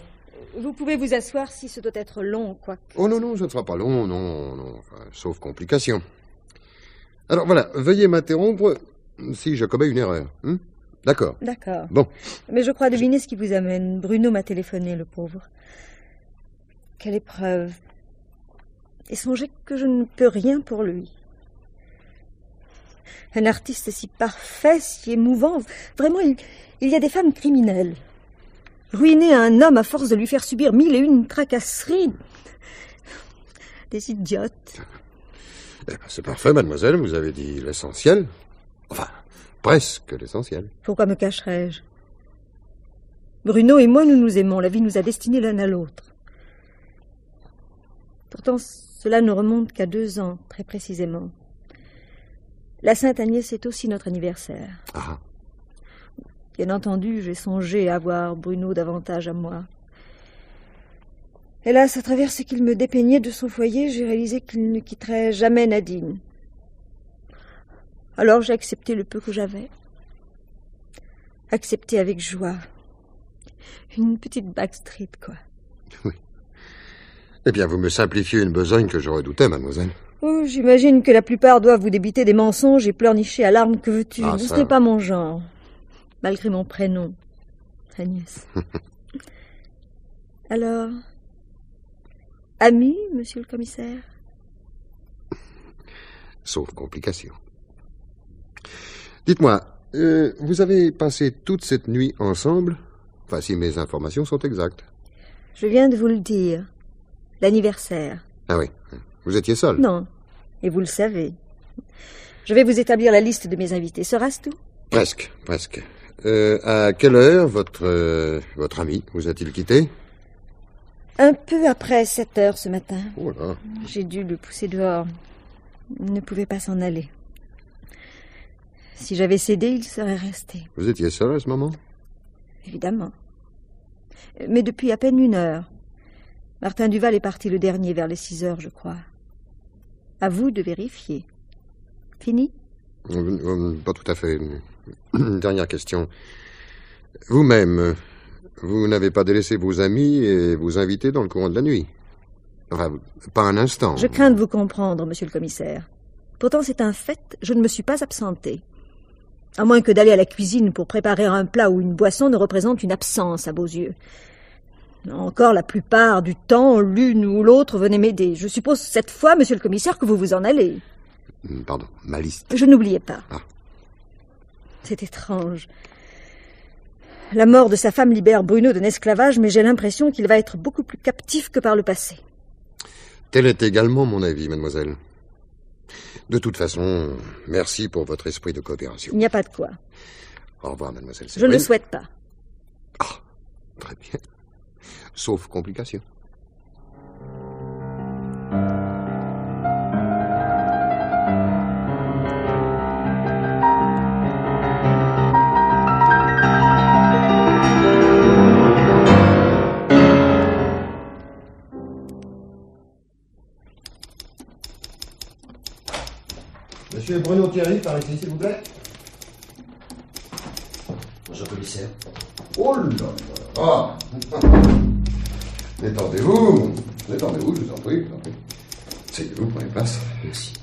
Vous pouvez vous asseoir si ce doit être long, quoique. Oh non, ça ne sera pas long, non, enfin, sauf complication. Alors voilà, veuillez m'interrompre si je commets une erreur. D'accord. D'accord. Bon. Mais je crois deviner ce qui vous amène. Bruno m'a téléphoné, le pauvre. Quelle épreuve. Et songez que je ne peux rien pour lui. Un artiste si parfait, si émouvant. Vraiment, il y a des femmes criminelles. Ruiner un homme à force de lui faire subir 1001 tracasseries. Des idiotes. Eh ben, c'est parfait, mademoiselle, vous avez dit l'essentiel. Enfin, presque l'essentiel. Pourquoi me cacherais-je? Bruno et moi, nous nous aimons. La vie nous a destinés l'un à l'autre. Pourtant, cela ne remonte qu'à 2 ans, très précisément. La Sainte Agnès est aussi notre anniversaire. Ah. Bien entendu, j'ai songé à avoir Bruno davantage à moi. Hélas, à travers ce qu'il me dépeignait de son foyer, j'ai réalisé qu'il ne quitterait jamais Nadine. Alors j'ai accepté le peu que j'avais. Accepté avec joie. Une petite backstreet, quoi. Oui. Eh bien, vous me simplifiez une besogne que je redoutais, mademoiselle. Oh, j'imagine que la plupart doivent vous débiter des mensonges et pleurnicher à larmes. Que veux-tu? Ah, Ce ça... n'est pas mon genre. Malgré mon prénom, Agnès. Alors, ami, monsieur le commissaire? Sauf complication. Dites-moi, vous avez passé toute cette nuit ensemble? Enfin, si mes informations sont exactes. Je viens de vous le dire. L'anniversaire. Ah oui. Vous étiez seul? Non. Et vous le savez. Je vais vous établir la liste de mes invités. Sera-ce tout? Presque. À quelle heure votre ami vous a-t-il quitté? Un peu après 7 heures ce matin. Oh là. J'ai dû le pousser dehors. Il ne pouvait pas s'en aller. Si j'avais cédé, il serait resté. Vous étiez seul à ce moment? Évidemment. Mais depuis à peine 1 heure. Martin Duval est parti le dernier vers les 6 heures, je crois. À vous de vérifier. Fini? Pas tout à fait. Dernière question. Vous-même, Vous n'avez pas délaissé vos amis et vos invités dans le courant de la nuit. Enfin, pas un instant. Je crains de vous comprendre, monsieur le commissaire. Pourtant, c'est un fait, je ne me suis pas absentée. À moins que d'aller à la cuisine pour préparer un plat ou une boisson ne représente une absence à vos yeux. Encore la plupart du temps, l'une ou l'autre venait m'aider. Je suppose cette fois, monsieur le commissaire, que vous vous en allez. Pardon, ma liste. Je n'oubliais pas. Ah. C'est étrange. La mort de sa femme libère Bruno d'un esclavage, mais j'ai l'impression qu'il va être beaucoup plus captif que par le passé. Tel est également mon avis, mademoiselle. De toute façon, merci pour votre esprit de coopération. Il n'y a pas de quoi. Au revoir, mademoiselle. Je ne le souhaite pas. Ah, très bien. Sauf complication. Monsieur Bruno Thierry, par ici, s'il vous plaît. Bonjour, commissaire. Oh là là. Ah. Détendez-vous, je vous en prie. Asseyez-vous, prenez place. Merci.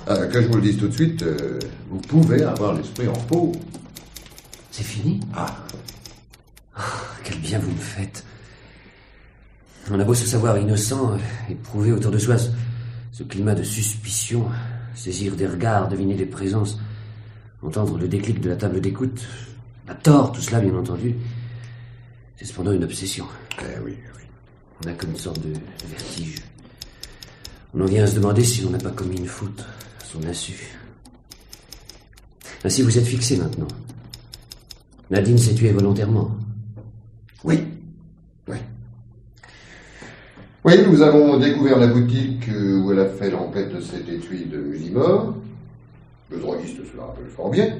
Que je vous le dise tout de suite, vous pouvez avoir l'esprit en repos. C'est fini? Ah. Quel bien vous me faites. On a beau se savoir innocent, éprouver autour de soi ce climat de suspicion, saisir des regards, deviner des présences, entendre le déclic de la table d'écoute, à tort, tout cela bien entendu, c'est cependant une obsession. Oui. On a comme une sorte de vertige. On en vient à se demander si on n'a pas commis une faute à son insu. Ainsi vous êtes fixé maintenant. Nadine s'est tuée volontairement. Oui, nous avons découvert la boutique où elle a fait l'enquête de cet étui de Musimor. Le droguiste se la rappelle fort bien.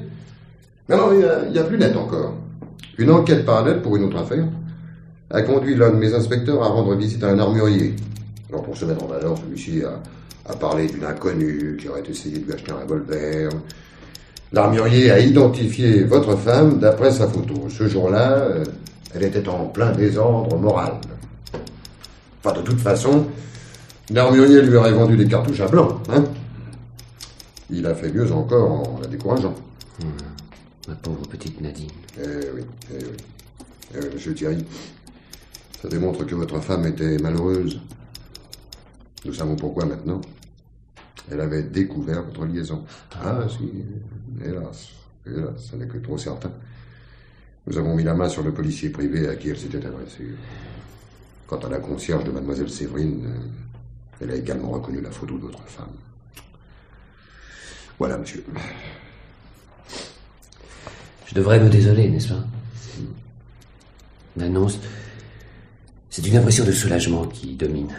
Mais alors, il y a plus net encore. Une enquête parallèle pour une autre affaire a conduit l'un de mes inspecteurs à rendre visite à un armurier. Alors, pour se mettre en valeur, celui-ci a parlé d'une inconnue qui aurait essayé de lui acheter un revolver. L'armurier a identifié votre femme d'après sa photo. Ce jour-là, elle était en plein désordre moral. Enfin, de toute façon, l'armurier lui aurait vendu des cartouches à blanc, hein. Il a fait mieux encore en la décourageant. Ma pauvre petite Nadine. Eh oui. Monsieur Thierry, ça démontre que votre femme était malheureuse. Nous savons pourquoi maintenant. Elle avait découvert votre liaison. Ah, si, hélas, ça n'est que trop certain. Nous avons mis la main sur le policier privé à qui elle s'était adressée. Quant à la concierge de mademoiselle Séverine, elle a également reconnu la photo de votre femme. Voilà, monsieur. Je devrais me désoler, n'est-ce pas? L'annonce, c'est une impression de soulagement qui domine.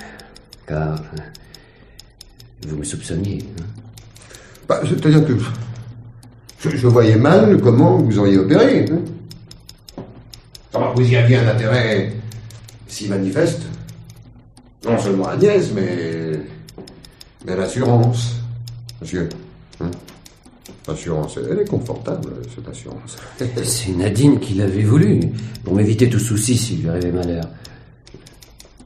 Car vous me soupçonniez, hein? C'est-à-dire que je voyais mal comment vous auriez opéré. Hein. Vous y aviez un intérêt si manifeste. Non seulement Agnès, mais l'assurance, monsieur. Hein. L'assurance, elle est confortable, cette assurance. C'est Nadine qui l'avait voulu, pour m'éviter tout souci s'il lui arrivait malheur.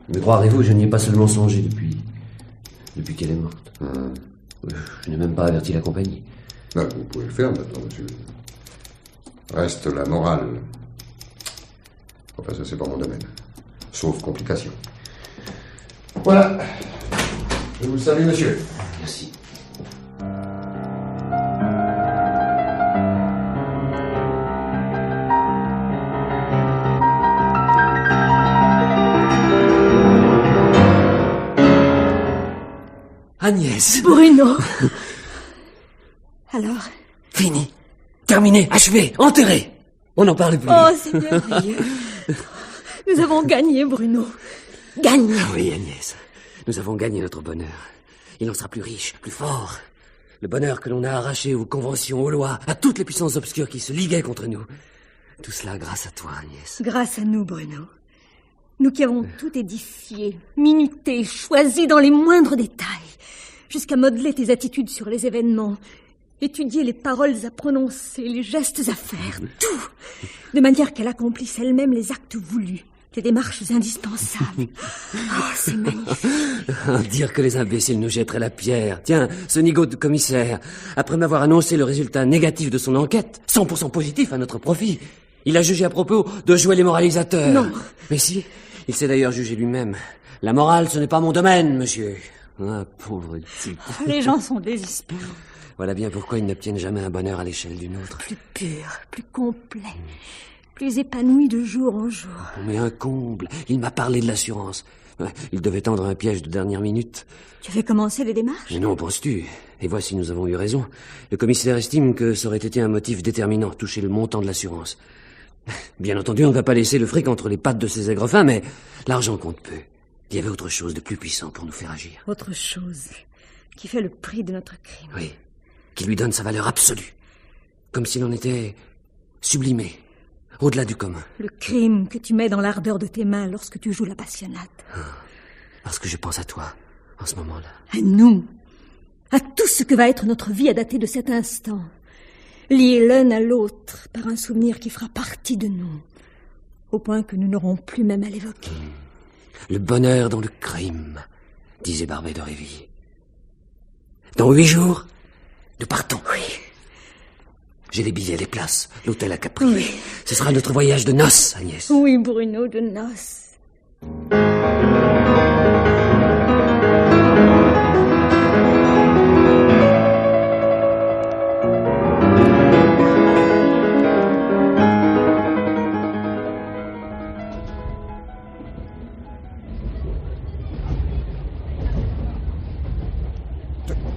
Me croirez-vous, je n'y ai pas seulement songé depuis qu'elle est morte. Je n'ai même pas averti la compagnie. Vous pouvez le faire maintenant, monsieur. Reste la morale. Enfin, ça, c'est pas mon domaine. Sauf complication. Voilà. Je vous salue, monsieur. Merci. Agnès. Bruno. Alors? Fini. Terminé. Achevé. Enterré. On n'en parle plus. Oh, c'est merveilleux. Nous avons gagné, Bruno. Gagné. Oui, Agnès. Nous avons gagné notre bonheur. Il en sera plus riche, plus fort. Le bonheur que l'on a arraché aux conventions, aux lois, à toutes les puissances obscures qui se liguaient contre nous. Tout cela grâce à toi, Agnès. Grâce à nous, Bruno. Nous qui avons tout édifié, minuté, choisi dans les moindres détails, jusqu'à modeler tes attitudes sur les événements, étudier les paroles à prononcer, les gestes à faire, tout, de manière qu'elle accomplisse elle-même les actes voulus, les démarches indispensables. Oh, c'est magnifique. Dire que les imbéciles nous jetteraient la pierre. Tiens, ce nigaud de commissaire, après m'avoir annoncé le résultat négatif de son enquête, 100% positif à notre profit, il a jugé à propos de jouer les moralisateurs. Non. Mais si, il s'est d'ailleurs jugé lui-même. La morale, ce n'est pas mon domaine, monsieur. Ah, pauvre type. Les gens sont désespérés. Voilà bien pourquoi ils n'obtiennent jamais un bonheur à l'échelle d'une autre. Plus pur, plus complet, plus épanoui de jour en jour. Mais un comble. Il m'a parlé de l'assurance. Il devait tendre un piège de dernière minute. Tu avais commencé les démarches? Mais non, penses-tu? Et voici, nous avons eu raison. Le commissaire estime que ça aurait été un motif déterminant, toucher le montant de l'assurance. Bien entendu, on ne va pas laisser le fric entre les pattes de ces aigrefins, mais l'argent compte peu. Il y avait autre chose de plus puissant pour nous faire agir. Autre chose qui fait le prix de notre crime. Oui, qui lui donne sa valeur absolue. Comme s'il en était sublimé, au-delà du commun. Le crime que tu mets dans l'ardeur de tes mains lorsque tu joues la passionnate. Parce que je pense à toi, en ce moment-là. À nous, à tout ce que va être notre vie à dater de cet instant, liés l'un à l'autre par un souvenir qui fera partie de nous, au point que nous n'aurons plus même à l'évoquer. Le bonheur dans le crime, disait Barbet d'Aurevilly. Dans 8 jours, nous partons. Oui. J'ai les billets, les places, l'hôtel à Capri. Oui. Ce sera notre voyage de noces, Agnès. Oui, Bruno, de noces.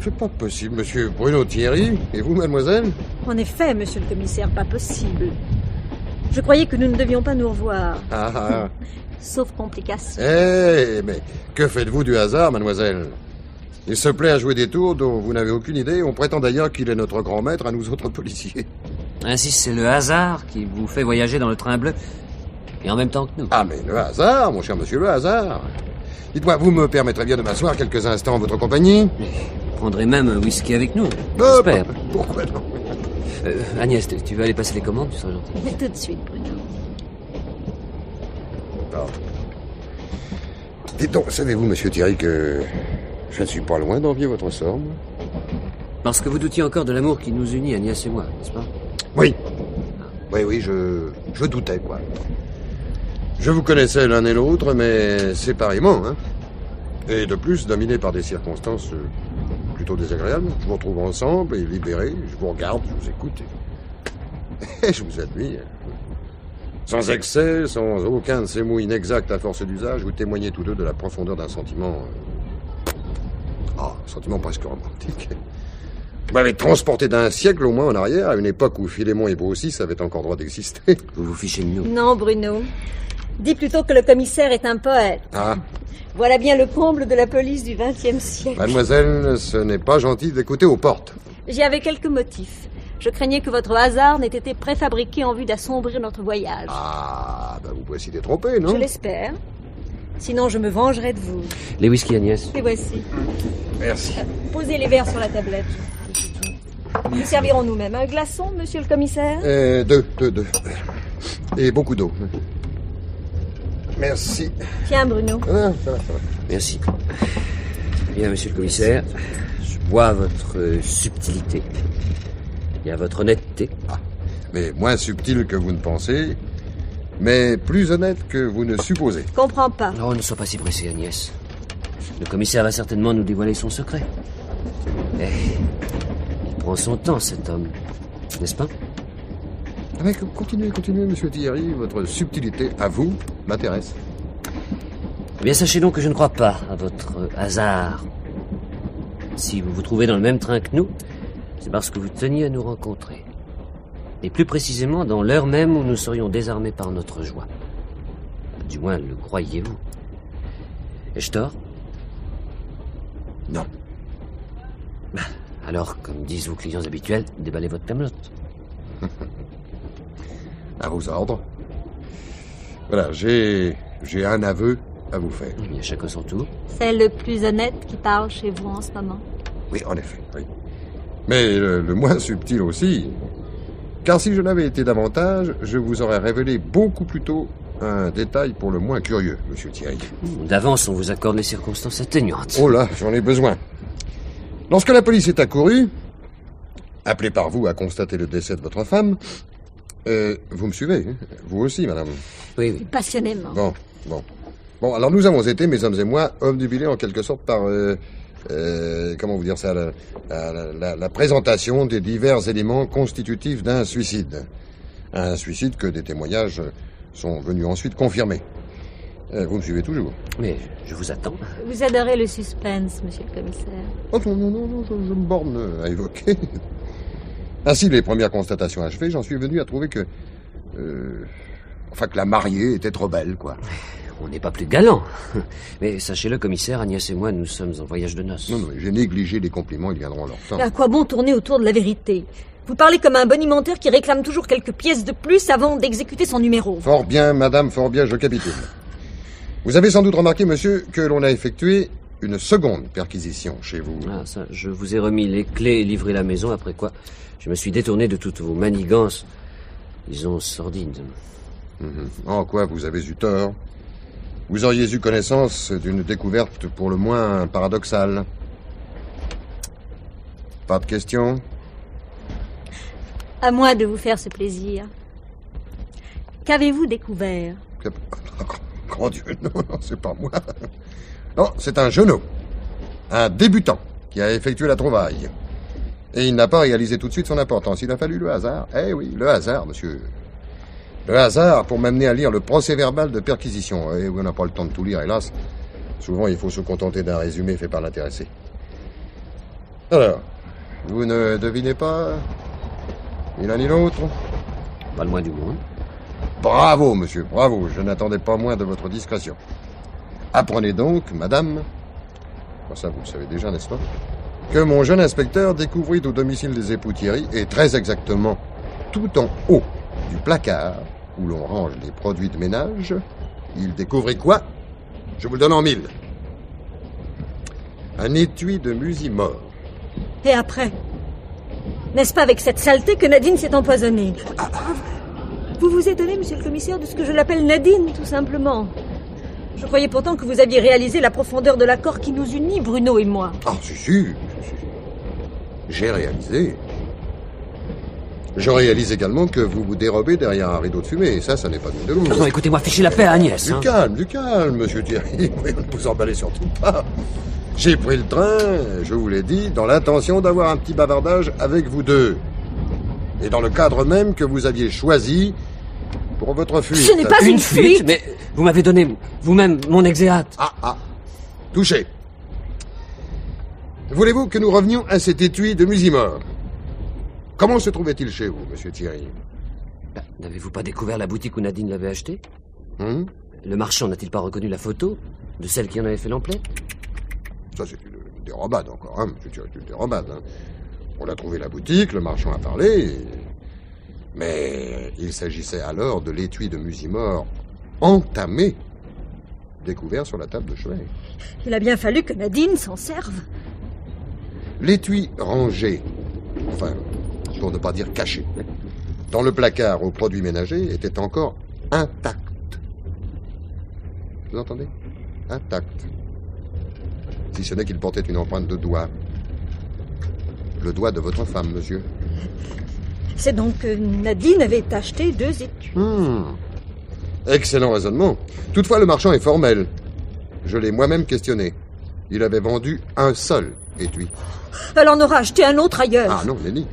C'est pas possible, monsieur Bruno Thierry. Et vous, mademoiselle? En effet, monsieur le commissaire, pas possible. Je croyais que nous ne devions pas nous revoir. Ah. Sauf complication. Mais que faites-vous du hasard, mademoiselle? Il se plaît à jouer des tours dont vous n'avez aucune idée. On prétend d'ailleurs qu'il est notre grand maître à nous autres policiers. Ainsi, c'est le hasard qui vous fait voyager dans le train bleu. Et en même temps que nous. Ah, mais le hasard, mon cher monsieur, le hasard. Dites-moi, vous me permettrez bien de m'asseoir quelques instants en votre compagnie? Vous prendrez même un whisky avec nous, j'espère. Pourquoi non? Agnès, tu veux aller passer les commandes? Tu seras gentil. Mais tout de suite, Bruno. Bon. Dites donc, savez-vous, monsieur Thierry, que je ne suis pas loin d'envier votre sort, moi? Parce que vous doutiez encore de l'amour qui nous unit, Agnès et moi, n'est-ce pas? Oui. Oui, je doutais, quoi. Je vous connaissais l'un et l'autre, mais séparément, hein. Et de plus, dominé par des circonstances plutôt désagréables. Je vous retrouve ensemble et libérés. Je vous regarde, je vous écoute et je vous admire. Sans excès, sans aucun de ces mots inexacts à force d'usage, vous témoignez tous deux de la profondeur d'un sentiment... un sentiment presque romantique. Vous m'avez transporté d'un siècle au moins en arrière, à une époque où Philémon et Baucis avaient encore droit d'exister. Vous vous fichez de nous. Non, Bruno. Dis plutôt que le commissaire est un poète. Ah. Voilà bien le comble de la police du XXe siècle. Mademoiselle, ce n'est pas gentil d'écouter aux portes. J'y avais quelques motifs. Je craignais que votre hasard n'ait été préfabriqué en vue d'assombrir notre voyage. Ah, vous pouvez s'y détromper, non? Je l'espère. Sinon, je me vengerai de vous. Les whisky, Agnès. Les voici. Merci. Posez les verres sur la tablette. Nous servirons nous-mêmes. Un glaçon, monsieur le commissaire? Deux. Et beaucoup d'eau. Merci. Tiens, Bruno. Ça va. Merci. Bien, monsieur le commissaire, je bois à votre subtilité et à votre honnêteté. Mais moins subtil que vous ne pensez, mais plus honnête que vous ne supposez. Comprends pas. Non, ne sois pas si pressé, Agnès. Le commissaire va certainement nous dévoiler son secret. Il prend son temps, cet homme. N'est-ce pas? Mais continuez, monsieur Thierry. Votre subtilité, à vous, m'intéresse. Eh bien, sachez donc que je ne crois pas à votre hasard. Si vous vous trouvez dans le même train que nous, c'est parce que vous teniez à nous rencontrer. Et plus précisément, dans l'heure même où nous serions désarmés par notre joie. Du moins, le croyez-vous. Ai-je tort? Non. Alors, comme disent vos clients habituels, déballez votre camelote. À vos ordres. Voilà, j'ai un aveu à vous faire. Eh bien, chacun son tour. C'est le plus honnête qui parle chez vous en ce moment. Oui, en effet, oui. Mais le moins subtil aussi. Car si je l'avais été davantage, je vous aurais révélé beaucoup plus tôt un détail pour le moins curieux, monsieur Thierry. D'avance, on vous accorde les circonstances atténuantes. Oh là, j'en ai besoin. Lorsque la police est accourue, appelée par vous à constater le décès de votre femme, vous me suivez, hein? Vous aussi, madame. Oui. Passionnément. Bon, alors nous avons été, mes hommes et moi, obnubilés en quelque sorte par, comment vous dire ça, la présentation des divers éléments constitutifs d'un suicide. Un suicide que des témoignages sont venus ensuite confirmer. Vous me suivez toujours? Mais je vous attends. Vous adorez le suspense, monsieur le commissaire. Oh non, je me borne à évoquer. Ainsi, les premières constatations achevées, j'en suis venu à trouver que la mariée était trop belle, quoi. On n'est pas plus galant. Mais sachez-le, commissaire, Agnès et moi, nous sommes en voyage de noces. Non, j'ai négligé les compliments, ils viendront à leur temps. À quoi bon tourner autour de la vérité? Vous parlez comme un bonimenteur qui réclame toujours quelques pièces de plus avant d'exécuter son numéro. Fort bien, madame, fort bien, je capitule. Vous avez sans doute remarqué, monsieur, que l'on a effectué une seconde perquisition chez vous. Ah, ça, je vous ai remis les clés et livré la maison, après quoi je me suis détourné de toutes vos manigances, disons, sordides. En quoi vous avez eu tort? Vous auriez eu connaissance d'une découverte pour le moins paradoxale. Pas de questions? À moi de vous faire ce plaisir. Qu'avez-vous découvert? Grand Dieu, non, c'est pas moi. Non, c'est un genou, un débutant, qui a effectué la trouvaille. Et il n'a pas réalisé tout de suite son importance. Il a fallu le hasard. Eh oui, le hasard, monsieur. Le hasard pour m'amener à lire le procès-verbal de perquisition. Eh oui, on n'a pas le temps de tout lire, hélas. Souvent, il faut se contenter d'un résumé fait par l'intéressé. Alors, vous ne devinez pas, ni l'un ni l'autre? Pas le moins du monde. Bravo, monsieur, bravo. Je n'attendais pas moins de votre discrétion. Apprenez donc, madame, ça vous le savez déjà, n'est-ce pas, que mon jeune inspecteur découvrit au domicile des époux Thierry, et très exactement tout en haut du placard où l'on range les produits de ménage, il découvrit quoi? Je vous le donne en 1000. Un étui de Musimort. Et après? N'est-ce pas avec cette saleté que Nadine s'est empoisonnée? Vous vous étonnez, monsieur le commissaire, de ce que je l'appelle Nadine, tout simplement. Je croyais pourtant que vous aviez réalisé la profondeur de l'accord qui nous unit, Bruno et moi. Ah, si. J'ai réalisé. Je réalise également que vous vous dérobez derrière un rideau de fumée, et ça n'est pas de vous. Non, écoutez-moi, fichez la paix à Agnès. Du calme, monsieur Thierry. Ne vous emballez surtout pas. J'ai pris le train, je vous l'ai dit, dans l'intention d'avoir un petit bavardage avec vous deux. Et dans le cadre même que vous aviez choisi pour votre fuite. Ce n'est pas une fuite. Mais vous m'avez donné vous-même mon exéat. Ah. Touché. Voulez-vous que nous revenions à cet étui de Musimort? Comment se trouvait-il chez vous, monsieur Thierry? N'avez-vous pas découvert la boutique où Nadine l'avait acheté? Le marchand n'a-t-il pas reconnu la photo de celle qui en avait fait l'emploi? Ça, c'est une dérobade encore, hein, monsieur Thierry, une dérobade. Hein. On a trouvé la boutique, le marchand a parlé, mais il s'agissait alors de l'étui de Musimort entamé, découvert sur la table de chevet. Il a bien fallu que Nadine s'en serve. L'étui rangé, enfin, pour ne pas dire caché, dans le placard aux produits ménagers était encore intact. Vous entendez? Intact. Si ce n'est qu'il portait une empreinte de doigt. Le doigt de votre femme, monsieur. C'est donc que Nadine avait acheté 2 étuis. Excellent raisonnement. Toutefois, le marchand est formel. Je l'ai moi-même questionné. Il avait vendu un seul étui. Elle en aura acheté un autre ailleurs. Ah non, Nenni.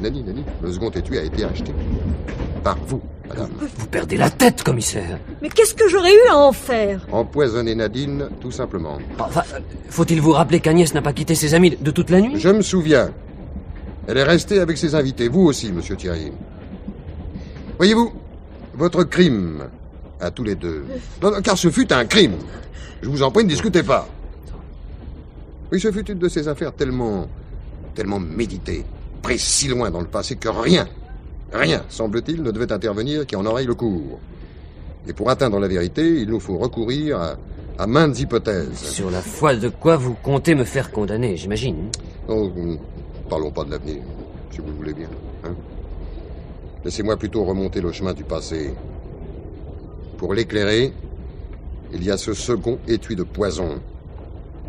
Le second étui a été acheté par vous, madame. Vous perdez la tête, commissaire. Mais qu'est-ce que j'aurais eu à en faire? Empoisonner Nadine, tout simplement. Enfin, faut-il vous rappeler qu'Agnès n'a pas quitté ses amis de toute la nuit? Je me souviens. Elle est restée avec ses invités, vous aussi, monsieur Thierry. Voyez-vous, votre crime, à tous les deux... Non, car ce fut un crime. Je vous en prie, ne discutez pas. Oui, ce fut une de ces affaires tellement méditées, prise si loin dans le passé que rien, semble-t-il, ne devait intervenir qui en oreille le cours. Et pour atteindre la vérité, il nous faut recourir à maintes hypothèses. Sur la foi de quoi vous comptez me faire condamner, j'imagine. Oh, parlons pas de l'avenir. si vous le voulez bien. Hein? Laissez-moi plutôt remonter le chemin du passé. Pour l'éclairer, il y a ce second étui de poison.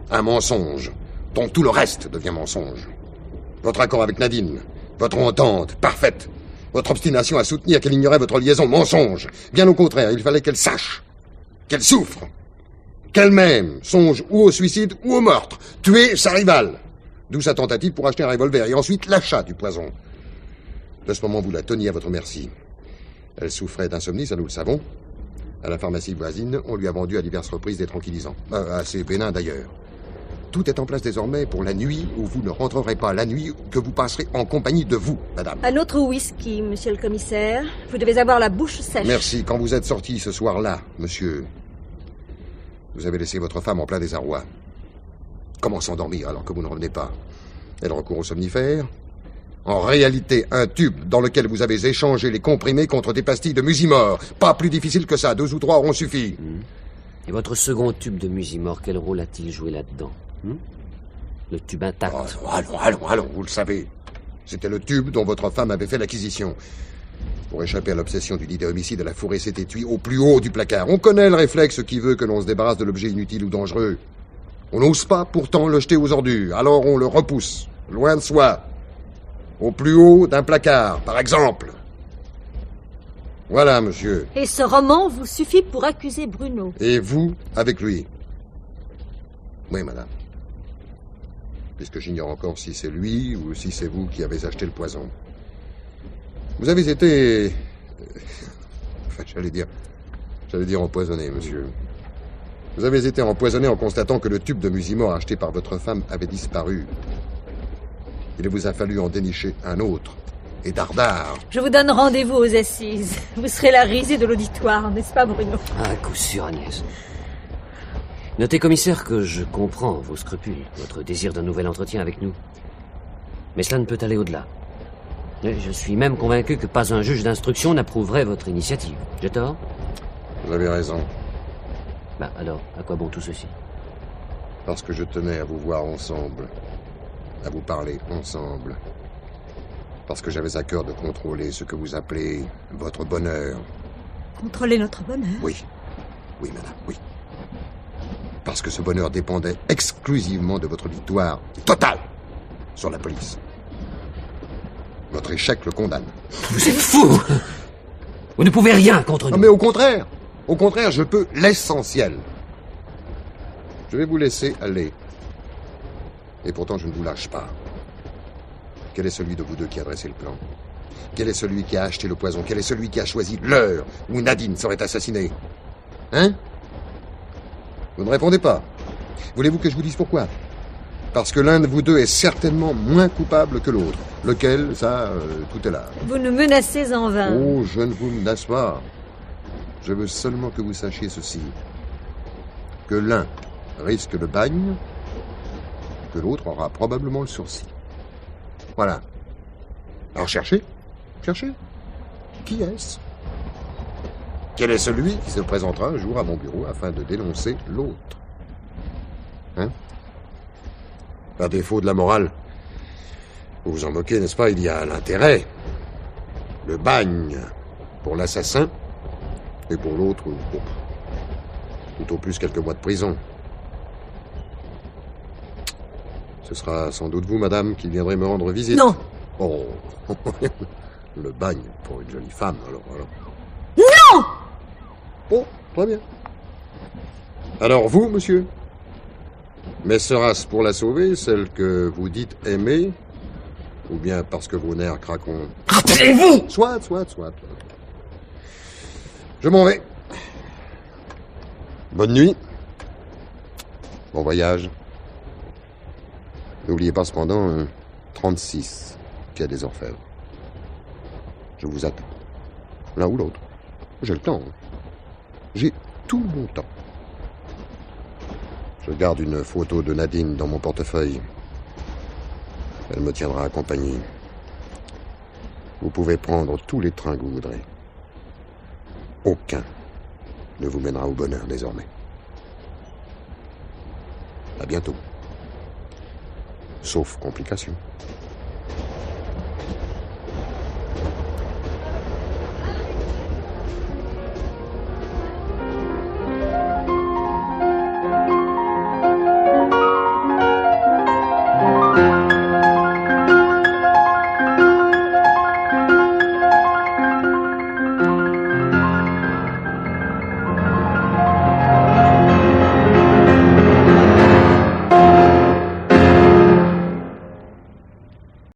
Un mensonge, dont tout le reste devient mensonge. Votre accord avec Nadine, votre entente parfaite, votre obstination à soutenir qu'elle ignorait votre liaison, mensonge. Bien au contraire, il fallait qu'elle sache, qu'elle souffre, qu'elle-même songe ou au suicide ou au meurtre, tuer sa rivale. D'où sa tentative pour acheter un revolver et ensuite l'achat du poison. De ce moment, vous la teniez à votre merci. Elle souffrait d'insomnie, ça nous le savons. À la pharmacie voisine, on lui a vendu à diverses reprises des tranquillisants. Assez bénins d'ailleurs. Tout est en place désormais pour la nuit où vous ne rentrerez pas, la nuit que vous passerez en compagnie de vous, madame. Un autre whisky, monsieur le commissaire. Vous devez avoir la bouche sèche. Merci. Quand vous êtes sorti ce soir-là, monsieur, vous avez laissé votre femme en plein désarroi. Comment s'endormir alors que vous ne revenez pas? Elle recourt au somnifère. En réalité, un tube dans lequel vous avez échangé les comprimés contre des pastilles de Musimor. Pas plus difficile que ça, 2 ou 3 auront suffi. Et votre second tube de Musimor, quel rôle a-t-il joué là-dedans? Le tube intact. Allons, vous le savez. C'était le tube dont votre femme avait fait l'acquisition. Pour échapper à l'obsession d'une idée homicide, elle a fourré cet étui au plus haut du placard. On connaît le réflexe qui veut que l'on se débarrasse de l'objet inutile ou dangereux. On n'ose pas pourtant le jeter aux ordures, alors on le repousse, loin de soi. Au plus haut d'un placard, par exemple. Voilà, monsieur. Et ce roman vous suffit pour accuser Bruno. Et vous, avec lui. Oui, madame. Puisque j'ignore encore si c'est lui ou si c'est vous qui avez acheté le poison. Vous avez été... Enfin, j'allais dire empoisonné, monsieur. Vous avez été empoisonné en constatant que le tube de Musimor acheté par votre femme avait disparu. Il vous a fallu en dénicher un autre. Et dardard. Je vous donne rendez-vous aux assises. Vous serez la risée de l'auditoire, n'est-ce pas, Bruno? À coup sûr, Agnès. Notez, commissaire, que je comprends vos scrupules, votre désir d'un nouvel entretien avec nous. Mais cela ne peut aller au-delà. Et je suis même convaincu que pas un juge d'instruction n'approuverait votre initiative. J'ai tort? Vous avez raison. Alors, à quoi bon tout ceci? Parce que je tenais à vous voir ensemble. À vous parler ensemble. Parce que j'avais à cœur de contrôler ce que vous appelez votre bonheur. Contrôler notre bonheur? Oui. Oui, madame, oui. Parce que ce bonheur dépendait exclusivement de votre victoire totale sur la police. Votre échec le condamne. Vous êtes fou! Vous ne pouvez rien contre nous. Mais au contraire, je peux l'essentiel. Je vais vous laisser aller. Et pourtant, je ne vous lâche pas. Quel est celui de vous deux qui a dressé le plan? Quel est celui qui a acheté le poison? Quel est celui qui a choisi l'heure où Nadine serait assassinée? Hein? Vous ne répondez pas. Voulez-vous que je vous dise pourquoi? Parce que l'un de vous deux est certainement moins coupable que l'autre. Lequel, ça, tout est là. Vous nous menacez en vain. Oh, je ne vous menace pas. Je veux seulement que vous sachiez ceci. Que l'un risque le bagne, que l'autre aura probablement le sursis. Voilà. Alors cherchez. Qui est-ce? Quel est celui qui se présentera un jour à mon bureau afin de dénoncer l'autre? Hein? À défaut de la morale. Vous vous en moquez, n'est-ce pas? Il y a l'intérêt. Le bagne pour l'assassin et pour l'autre, tout au plus quelques mois de prison. Ce sera sans doute vous, madame, qui viendrez me rendre visite. Non. Oh, le bagne pour une jolie femme, alors. Non! Oh, très bien. Alors vous, monsieur? Mais sera-ce pour la sauver, celle que vous dites aimer, ou bien parce que vos nerfs craquent? Rappelez-vous! Soit. Je m'en vais. Bonne nuit. Bon voyage. N'oubliez pas cependant 36, Quai des Orfèvres. Je vous attends. L'un ou l'autre. J'ai le temps. J'ai tout mon temps. Je garde une photo de Nadine dans mon portefeuille. Elle me tiendra accompagné. Vous pouvez prendre tous les trains que vous voudrez. Aucun ne vous mènera au bonheur désormais. À bientôt. Sauf complications.